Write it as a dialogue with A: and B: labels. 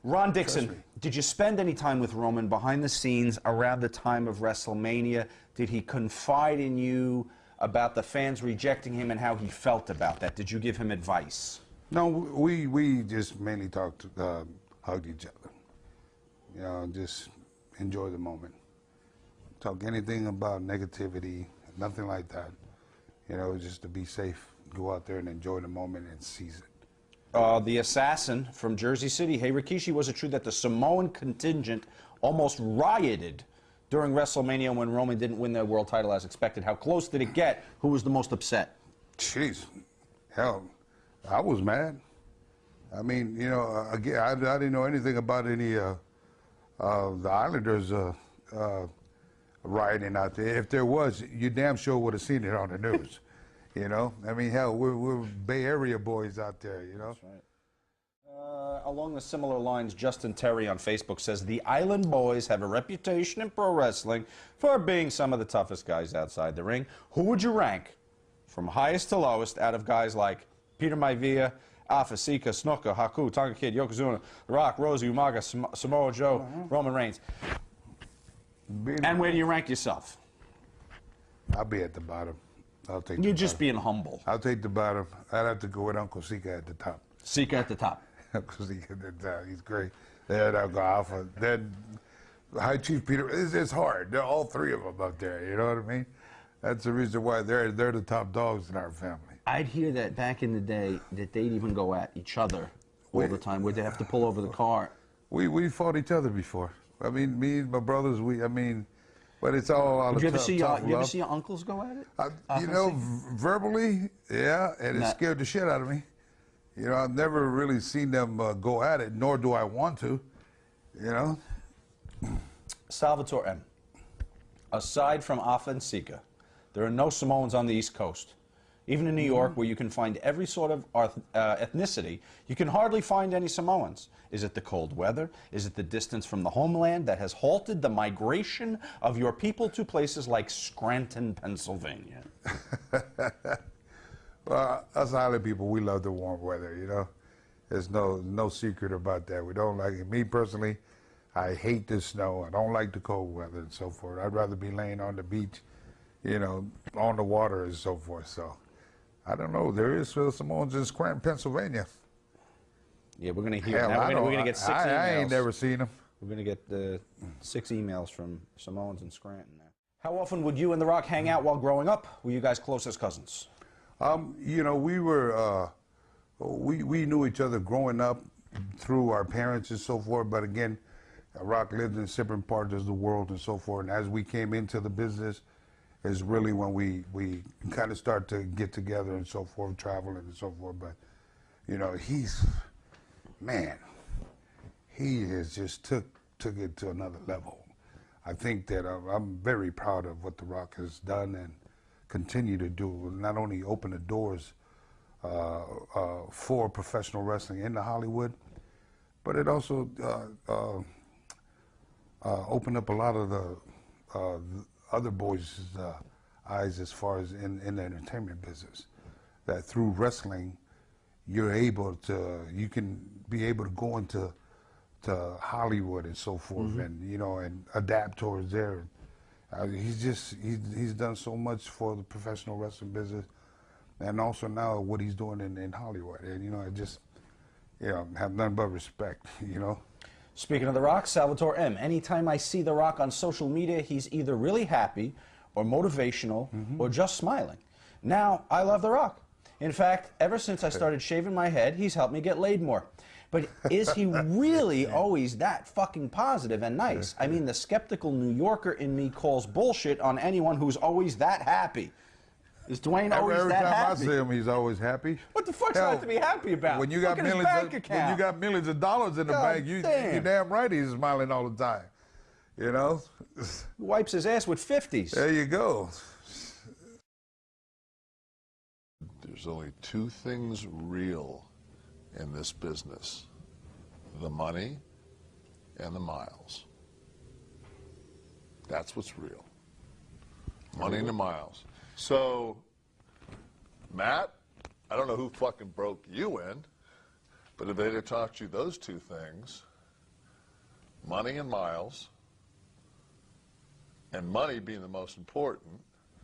A: Ron Dixon, did you spend any time with Roman behind the scenes around the time of WrestleMania? Did he confide in you about the fans rejecting him and how he felt about that? Did you give him advice?
B: No, we just mainly talked, hugged each other. You know, just enjoy the moment. Talk anything about negativity, nothing like that. You know, just to be safe, go out there and enjoy the moment and seize it.
A: The assassin from Jersey City, hey Rikishi, was it true that the Samoan contingent almost rioted during WrestleMania when Roman didn't win the world title as expected? How close did it get? Who was the most upset?
B: Jeez, hell, I was mad. I mean, you know, again, I didn't know anything about any the Islanders rioting out there. If there was, you damn sure would have seen it on the news. You know, I mean, hell, we're Bay Area boys out there, you know?
A: That's right. Along the similar lines, Justin Terry on Facebook says, the Island Boys have a reputation in pro wrestling for being some of the toughest guys outside the ring. Who would you rank from highest to lowest out of guys like Peter Maivia, Alpha, Sika, Snuka, Haku, Tonga Kid, Yokozuna, The Rock, Rosie, Umaga, Samoa Joe, Roman Reigns? And where do you rank yourself?
B: I'll be at the bottom. I'll take.
A: You're just being humble.
B: I'll take the bottom. I'd have to go with Uncle Sika at the top.
A: Sika at the top.
B: Uncle Sika at the top. He's great. Then I'll go Alpha. Then High Chief Peter. It's hard. They're all three of them up there. You know what I mean? That's the reason why they're the top dogs in our family.
A: I'd hear that back in the day that they'd even go at each other all the time. Where they have to pull over the car.
B: We fought each other before. I mean, me and my brothers. But it's all out of
A: you
B: tough
A: ever see your uncles go at it?
B: You know, verbally, yeah, and it scared the shit out of me. You know, I've never really seen them go at it, nor do I want to, you know.
A: Salvatore M. Aside from Alpha and Sika, there are no Samoans on the East Coast. Even in New York, where you can find every sort of ethnicity, you can hardly find any Samoans. Is it the cold weather? Is it the distance from the homeland that has halted the migration of your people to places like Scranton, Pennsylvania?
B: Well, us island people, we love the warm weather, you know. There's no secret about that. We don't like it. Me personally, I hate the snow. I don't like the cold weather and so forth. I'd rather be laying on the beach, you know, on the water and so forth. So, I don't know. There is Samoans in Scranton, Pennsylvania.
A: Yeah, we're going to hear. Now we're going to get 6 emails.
B: I ain't never seen them.
A: We're going to get 6 emails from Samoans in Scranton now. How often would you and The Rock hang out while growing up? Were you guys close as cousins?
B: You know, we were, we knew each other growing up through our parents and so forth. But again, Rock lived in separate parts of the world and so forth. And as we came into the business, is really when we kind of start to get together and so forth, traveling and so forth. But, you know, man, he has just took it to another level. I think that I'm very proud of what The Rock has done and continue to do. Not only open the doors for professional wrestling into Hollywood, but it also opened up a lot of the other boys' eyes as far as in the entertainment business. That through wrestling, you can be able to go into Hollywood and so forth, and you know, and adapt towards there. He's done so much for the professional wrestling business, and also now what he's doing in Hollywood. And you know, I just have nothing but respect. You know.
A: Speaking of The Rock, Salvatore M. Anytime I see The Rock on social media, he's either really happy, or motivational, or just smiling. Now I love The Rock. In fact, ever since I started shaving my head, he's helped me get laid more. But is he really always that fucking positive and nice? I mean, the skeptical New Yorker in me calls bullshit on anyone who's always that happy. Is Dwayne always that happy?
B: Every time I see him, he's always happy.
A: What the fuck's not to be happy about?
B: When you got millions of dollars in the bank, you're damn right he's smiling all the time. You know?
A: He wipes his ass with 50s.
B: There you go.
C: There's only two things real in this business: the money and the miles. That's what's real. Money and the miles. So, Matt, I don't know who fucking broke you in, but if they'd have taught you those two things, money and miles, and money being the most important,